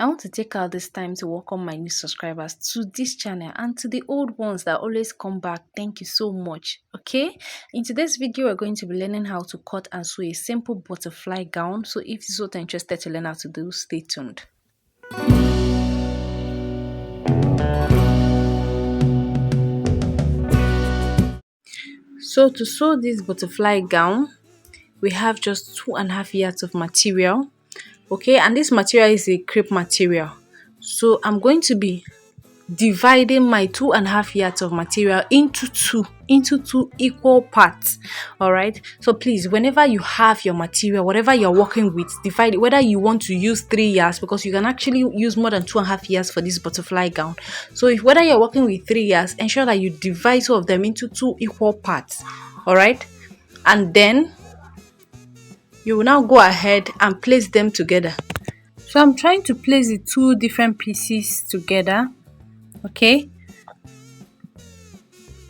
I want to take out this time to welcome my new subscribers to this channel and to the old ones that always come back. Thank you so much. Okay, in today's video, we're going to be learning how to cut and sew a simple butterfly gown. So if you're so interested to learn how to do, stay tuned. So to sew this butterfly gown, we have just 2.5 yards of material. Okay, and this material is a crepe material. So I'm going to be dividing my 2.5 yards of material into two equal parts. All right, so please, whenever you have your material, whatever you're working with, divide it, whether you want to use 3 yards, because you can actually use more than 2.5 yards for this butterfly gown. So if whether you're working with 3 yards, ensure that you divide two of them into 2 equal parts. All right, and then you will now go ahead and place them together. So I'm trying to place the 2 different pieces together. Okay,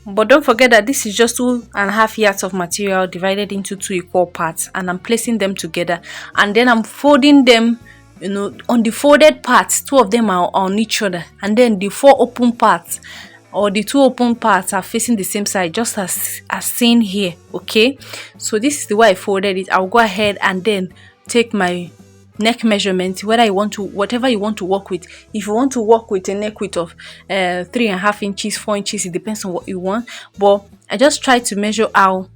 but don't forget that this is just 2.5 yards of material divided into 2 equal parts, and I'm placing them together, and then I'm folding them, on the folded parts. 2 of them are on each other, and then the 4 open parts, or the 2 open parts, are facing the same side, just as seen here. Okay, so this is the way I folded it. I'll go ahead and then take my neck measurement, whatever you want to work with. If you want to work with a neck width of 3.5 inches, 4 inches, it depends on what you want. But I just try to measure out,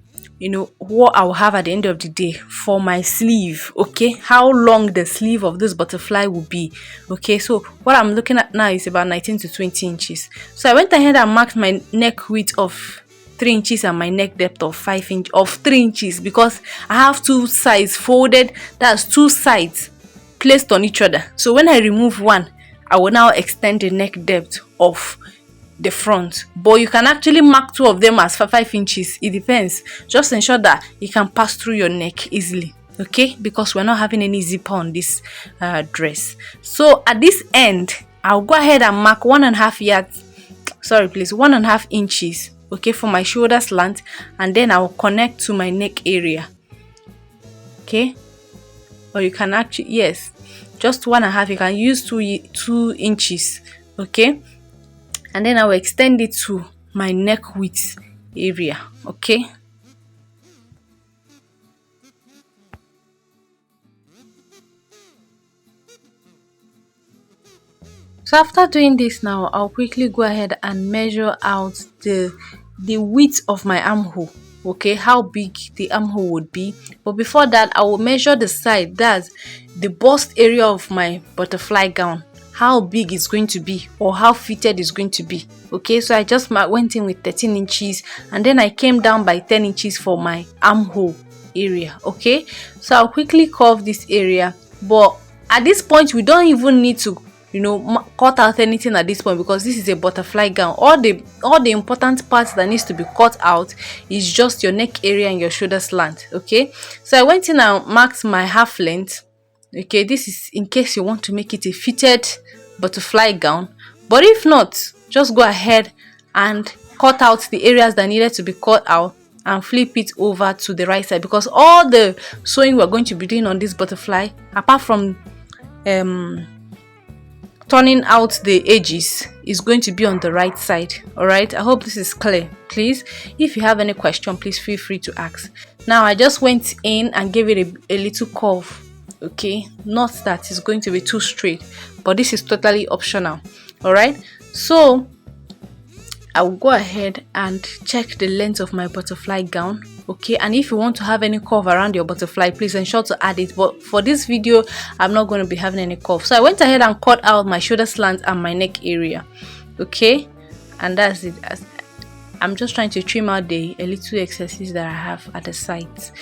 what I'll have at the end of the day for my sleeve. Okay, how long the sleeve of this butterfly will be. Okay, so what I'm looking at now is about 19 to 20 inches. So I went ahead and marked my neck width of 3 inches and my neck depth of 3 inches, because I have 2 sides folded. That's 2 sides placed on each other. So when I remove one, I will now extend the neck depth of the front. But you can actually mark 2 of them as 5 inches. It depends. Just ensure that you can pass through your neck easily. Okay, because we're not having any zipper on this dress. So at this end, I'll go ahead and mark 1.5 inches. Okay, for my shoulder slant, and then I'll connect to my neck area. Okay, or you can actually, yes, just 1.5. You can use 2 inches. Okay, and then I'll extend it to my neck width area. Okay, so after doing this, now I'll quickly go ahead and measure out the width of my armhole. Okay, how big the armhole would be. But before that, I will measure the side, that's the bust area of my butterfly gown, how big it's going to be, or how fitted it's going to be. Okay, so I just went in with 13 inches, and then I came down by 10 inches for my armhole area. Okay, so I'll quickly curve this area. But at this point, we don't even need to cut out anything at this point, because this is a butterfly gown. All the important parts that needs to be cut out is just your neck area and your shoulder slant. Okay, so I went in and marked my half length. Okay, this is in case you want to make it a fitted butterfly gown, but if not, just go ahead and cut out the areas that needed to be cut out and flip it over to the right side, because all the sewing we're going to be doing on this butterfly, apart from turning out the edges, is going to be on the right side. All right, I hope this is clear. Please, if you have any question, please feel free to ask. Now I just went in and gave it a little curve. Okay, not that it's going to be too straight, but this is totally optional. All right, so I will go ahead and check the length of my butterfly gown. Okay, and if you want to have any curve around your butterfly, please ensure to add it. But for this video, I'm not going to be having any curve. So I went ahead and cut out my shoulder slant and my neck area. Okay, and that's it. I'm just trying to trim out a little excesses that I have at the sides.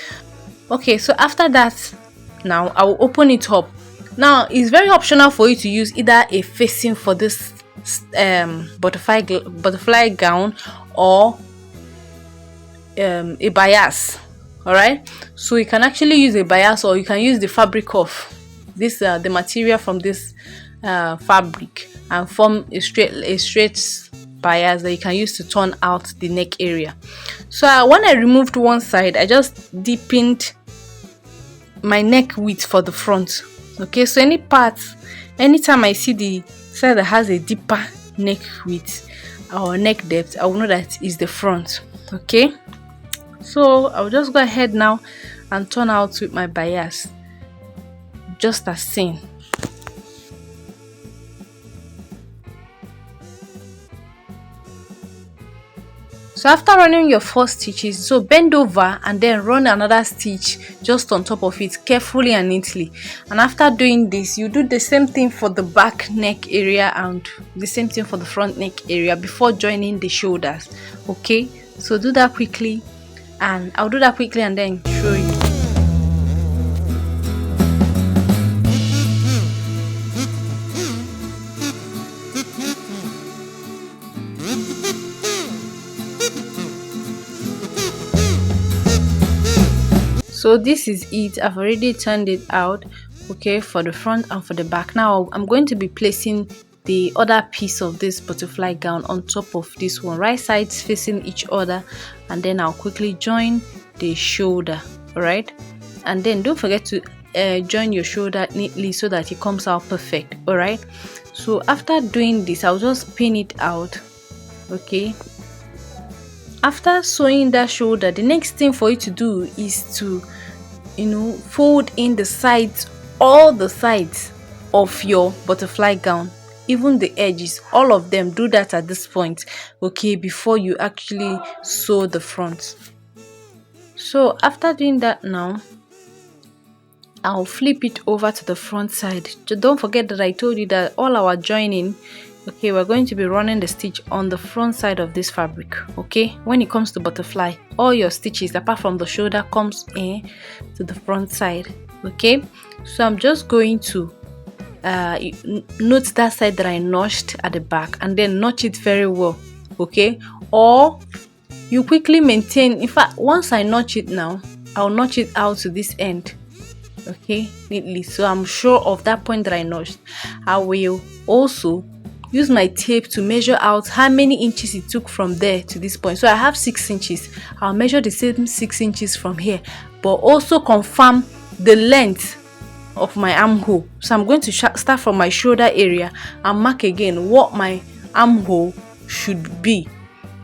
Okay, so after that, now I will open it up. Now it's very optional for you to use either a facing for this butterfly gown, or a bias. All right, so you can actually use a bias, or you can use the fabric of this the material from this fabric, and form a straight bias that you can use to turn out the neck area. So when I removed one side, I just deepened my neck width for the front. Okay, so any parts Anytime I see the side that has a deeper neck width or neck depth, I will know that is the front. Okay, so I'll just go ahead now and turn out with my bias just as seen. So after running your 4 stitches, so bend over and then run another stitch just on top of it carefully and neatly. And after doing this, you do the same thing for the back neck area and the same thing for the front neck area before joining the shoulders. Okay, so do that quickly, and I'll do that quickly and then show you. So this is it. I've already turned it out, okay, for the front and for the back. Now I'm going to be placing the other piece of this butterfly gown on top of this one, right sides facing each other, and then I'll quickly join the shoulder. All right, and then don't forget to join your shoulder neatly so that it comes out perfect. All right, so after doing this, I'll just pin it out. Okay, after sewing that shoulder, the next thing for you to do is to fold in the sides, all the sides of your butterfly gown, even the edges, all of them. Do that at this point, okay, before you actually sew the front. So after doing that, now I'll flip it over to the front side. Don't forget that I told you that all our joining, okay, we're going to be running the stitch on the front side of this fabric. Okay, when it comes to butterfly, all your stitches apart from the shoulder comes in to the front side. Okay, so I'm just going to note that side that I notched at the back and then notch it very well. Okay, or you quickly maintain. In fact, once I notch it, now I'll notch it out to this end, okay, neatly, so I'm sure of that point that I notched. I will also use my tape to measure out how many inches it took from there to this point. So I have 6 inches. I'll measure the same 6 inches from here, but also confirm the length of my armhole. So I'm going to start from my shoulder area and mark again what my armhole should be.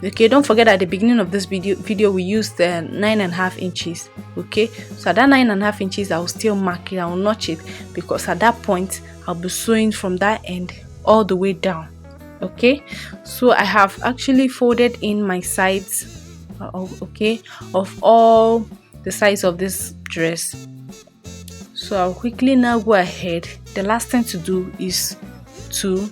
Okay, don't forget at the beginning of this video we used 9.5 inches. Okay, so at that 9.5 inches I'll still mark it, I'll notch it, because at that point I'll be sewing from that end all the way down. Okay, so I have actually folded in my sides, okay, of all the sides of this dress. So I'll quickly now go ahead. The last thing to do is to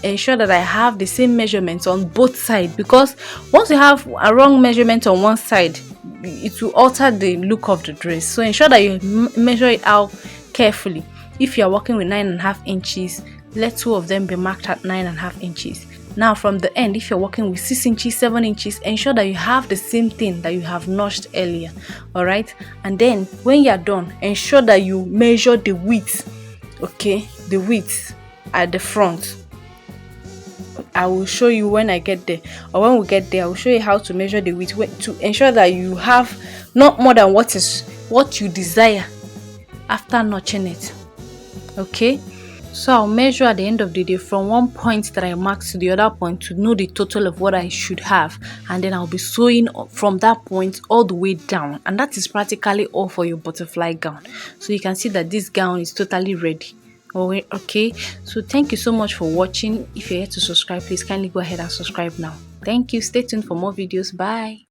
ensure that I have the same measurements on both sides, because once you have a wrong measurement on one side, it will alter the look of the dress. So ensure that you measure it out carefully. If you are working with 9.5 inches, let 2 of them be marked at 9.5 inches. Now from the end, if you're working with 6 inches, 7 inches, ensure that you have the same thing that you have notched earlier. All right, and then when you're done, ensure that you measure the width. Okay, the width at the front. I will show you when I get there, or when we get there I will show you how to measure the width to ensure that you have not more than what you desire after notching it. Okay, so I'll measure at the end of the day from one point that I marked to the other point to know the total of what I should have, and then I'll be sewing from that point all the way down, and that is practically all for your butterfly gown. So you can see that this gown is totally ready. Okay, so thank you so much for watching. If you're here to subscribe, please kindly go ahead and subscribe now. Thank you. Stay tuned for more videos. Bye.